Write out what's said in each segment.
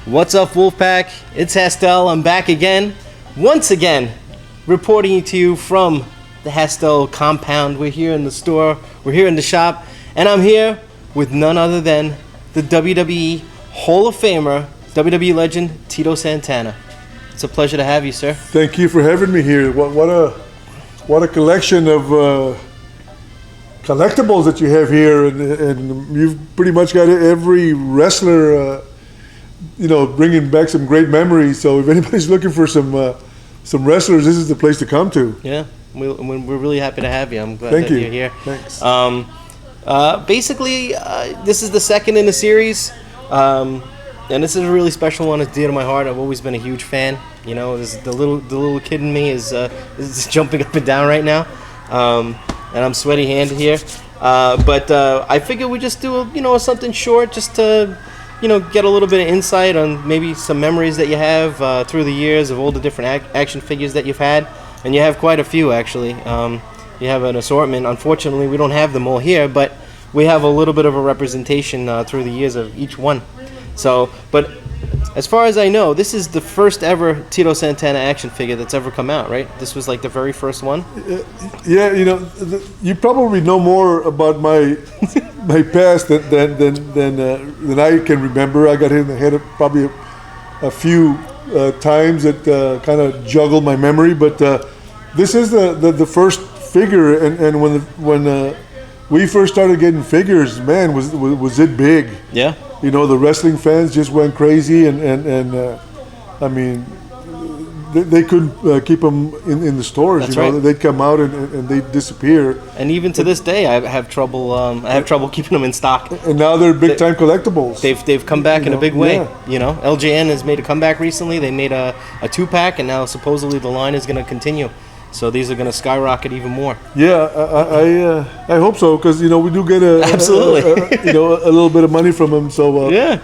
What's up, Wolfpack? It's Hastel. I'm back again, once again, reporting to you from the Hastel compound. We're here in the store, we're here in the shop, and I'm here with none other than the WWE Hall of Famer, WWE legend, Tito Santana. It's a pleasure to have you, sir. Thank you for having me here. What a collection of collectibles that you have here, and you've pretty much got every wrestler, bringing back some great memories. So if anybody's looking for some wrestlers, this is the place to come to. Yeah, we're really happy to have you. I'm glad Thank that you. you're here. Thanks. Basically, this is the second in the series, and this is a really special one. It's dear to my heart. I've always been a huge fan. You know, the little kid in me is jumping up and down right now, and I'm sweaty-handed here. But I figured we just do something short, just to get a little bit of insight on maybe some memories that you have through the years of all the different action figures that you've had, and you have quite a few actually. You have an assortment. Unfortunately, we don't have them all here, but we have a little bit of a representation through the years of each one. So, but as far as I know, this is the first ever Tito Santana action figure that's ever come out, right? This was like the very first one? Yeah, you probably know more about my my past than I can remember. I got hit in the head probably a few times that kind of juggled my memory, but this is the first figure, and when we first started getting figures, man, was it big? Yeah. The wrestling fans just went crazy, and I mean, they couldn't keep them in the stores. That's right. They'd come out and they'd disappear. And even to this day, I have trouble. I have trouble keeping them in stock. And now they're big time collectibles. They've come back in a big way. Yeah. LJN has made a comeback recently. They made a 2-pack, and now supposedly the line is going to continue. So these are going to skyrocket even more. Yeah, I hope so, because we do get absolutely a little bit of money from them. So yeah,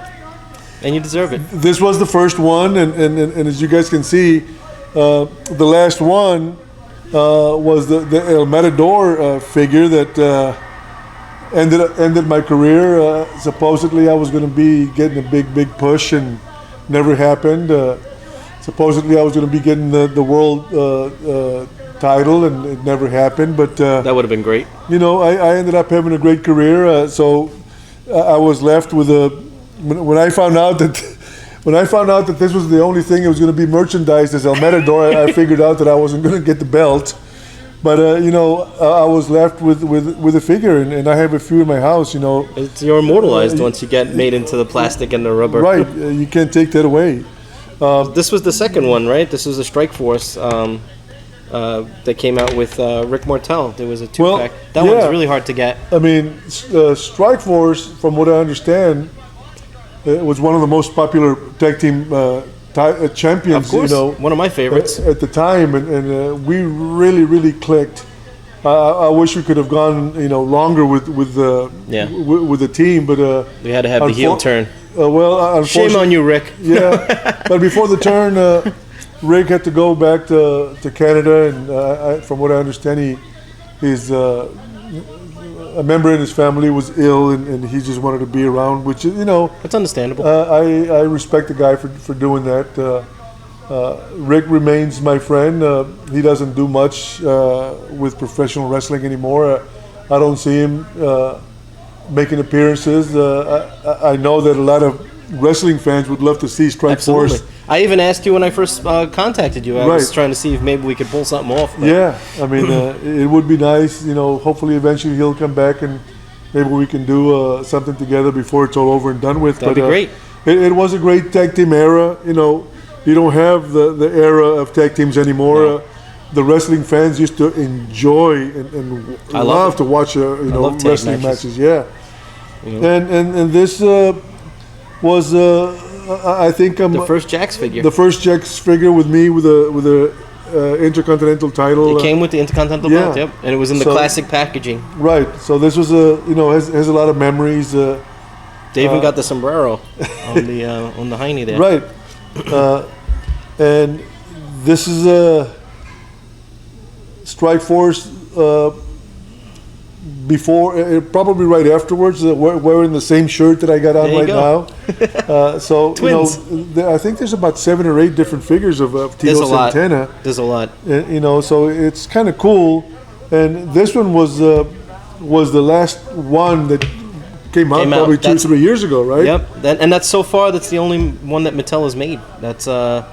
and you deserve it. This was the first one, and as you guys can see, the last one was the El Matador figure that ended my career. Supposedly, I was going to be getting a big push, and never happened. Supposedly, I was going to be getting the world title, and it never happened. But that would have been great. I ended up having a great career. So I was left with when I found out that this was the only thing that was going to be merchandised as El Matador, I figured out that I wasn't going to get the belt. But I was left with a figure, and I have a few in my house. You're immortalized once you get made into the plastic and the rubber. Right, you can't take that away. This was the second one, right? This was a Strike Force that came out with Rick Martel. There was a 2-pack. That one's really hard to get. I mean, Strike Force, from what I understand, was one of the most popular tag team champions. Of course, one of my favorites at the time, and we really clicked. I wish we could have gone, longer with the team, but we had to have the heel turn. Shame on you, Rick. Yeah, but before the turn, Rick had to go back to Canada, and from what I understand, he's a member in his family was ill, and he just wanted to be around, which is, that's understandable. I respect the guy for doing that. Rick remains my friend. He doesn't do much with professional wrestling anymore. I don't see him making appearances. I know that a lot of wrestling fans would love to see Strike Force. I even asked you when I first contacted you. I was trying to see if maybe we could pull something off. But. Yeah, I mean, it would be nice. Hopefully eventually he'll come back, and maybe we can do something together before it's all over and done with. That'd be great. It was a great tag team era. You don't have the era of tag teams anymore. No. The wrestling fans used to enjoy and love to watch wrestling matches. Yeah, and this was I think the first Jakks figure. The first Jakks figure with me with a Intercontinental title. It came with the Intercontinental belt, yep, and it was in the classic packaging. Right. So this was has a lot of memories. They even got the sombrero on the hiney there. Right. And this is a Strike Force before, probably right afterwards, wearing the same shirt that I got on There you right go. now. So Twins. I think there's about 7 or 8 different figures of There's Tito a lot. Santana. There's a lot. So it's kind of cool. And this one was the last one that came out probably 2 or 3 years ago, right? Yep. And that's so far. That's the only one that Mattel has made. That's the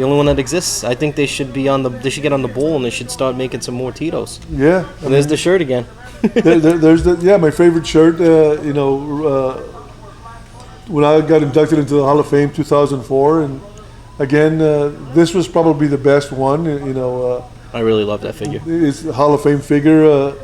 only one that exists. I think they should be They should get on the ball and they should start making some more Titos. Yeah. And there's the shirt again. There's my favorite shirt. When I got inducted into the Hall of Fame 2004, and again, this was probably the best one. I really love that figure. It's a Hall of Fame figure.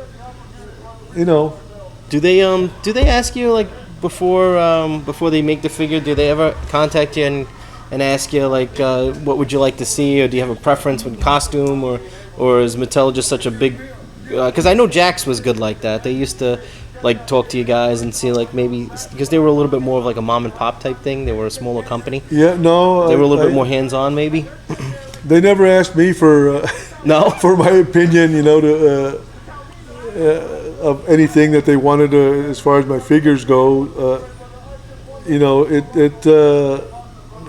Do they ask you like before they make the figure? Do they ever contact you and ask you like what would you like to see, or do you have a preference with costume, or is Mattel just such a big? Because I know Jakks was good like that. They used to like talk to you guys and see like maybe because they were a little bit more of like a mom and pop type thing. They were a smaller company. Yeah, no. They were a little bit more hands on, maybe. They never asked me for no for my opinion. Of anything that they wanted as far as my figures go.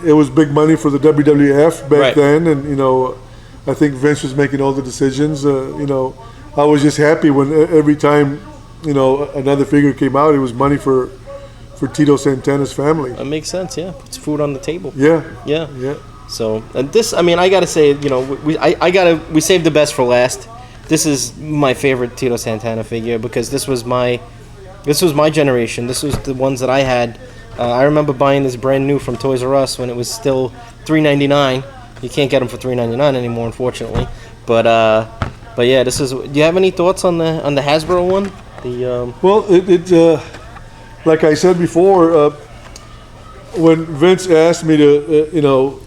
It was big money for the WWF back then, and I think Vince was making all the decisions. I was just happy when every time another figure came out, it was money for Tito Santana's family. That makes sense. Yeah, puts food on the table. Yeah. So, and this, I mean, I gotta say, we saved the best for last. This is my favorite Tito Santana figure because this was my generation. This was the ones that I had. I remember buying this brand new from Toys R Us when it was still $3.99. You can't get them for $3.99 anymore, unfortunately. But yeah, this is. Do you have any thoughts on the Hasbro one? Well, like I said before, when Vince asked me to,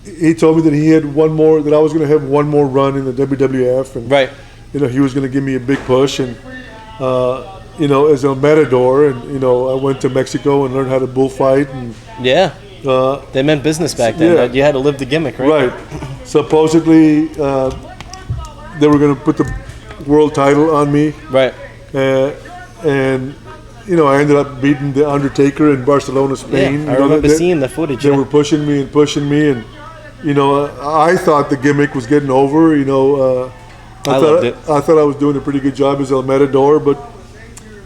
he told me that he had that I was going to have one more run in the WWF, and he was going to give me a big push, and as El Matador, and I went to Mexico and learned how to bullfight, and they meant business back then. Yeah. You had to live the gimmick, right? Right. Supposedly, they were going to put the world title on me, right? And I ended up beating the Undertaker in Barcelona, Spain. Yeah, I remember seeing the footage. They were pushing me, and I thought the gimmick was getting over. I loved it. I thought I was doing a pretty good job as El Matador, but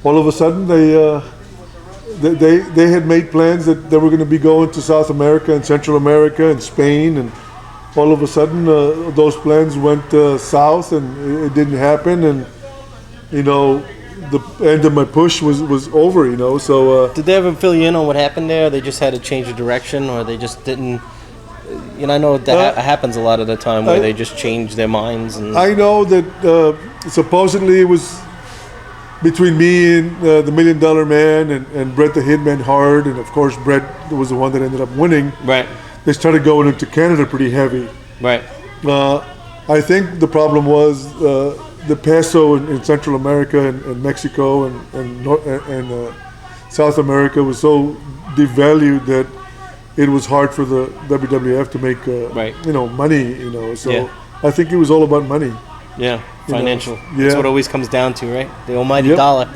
all of a sudden they had made plans that they were going to be going to South America and Central America and Spain, and all of a sudden those plans went south, and it didn't happen, and the end of my push was over. So did they ever fill you in on what happened there? They just had to change the direction, or they just didn't. I know that happens a lot of the time where they just change their minds. And I know that supposedly it was between me and the $1 Million Man and Bret the Hitman Hart, and of course Bret was the one that ended up winning. Right. They started going into Canada pretty heavy. Right. I think the problem was the peso in Central America and Mexico and South America was so devalued that it was hard for the WWF to make money. So I think it was all about money. Yeah, financial. Yeah. That's what it always comes down to, right? The almighty dollar.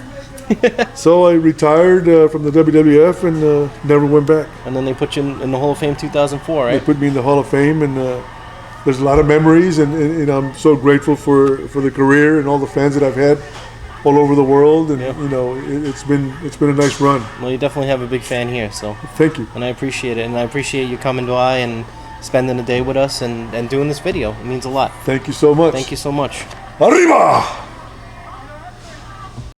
So I retired from the WWF and never went back. And then they put you in the Hall of Fame 2004, right? They put me in the Hall of Fame, and there's a lot of memories, and I'm so grateful for the career and all the fans that I've had all over the world, and it's been a nice run. Well, you definitely have a big fan here, so thank you. And I appreciate it, and I appreciate you coming by and spending the day with us and doing this video. It means a lot. Thank you so much. Thank you so much. Arriba!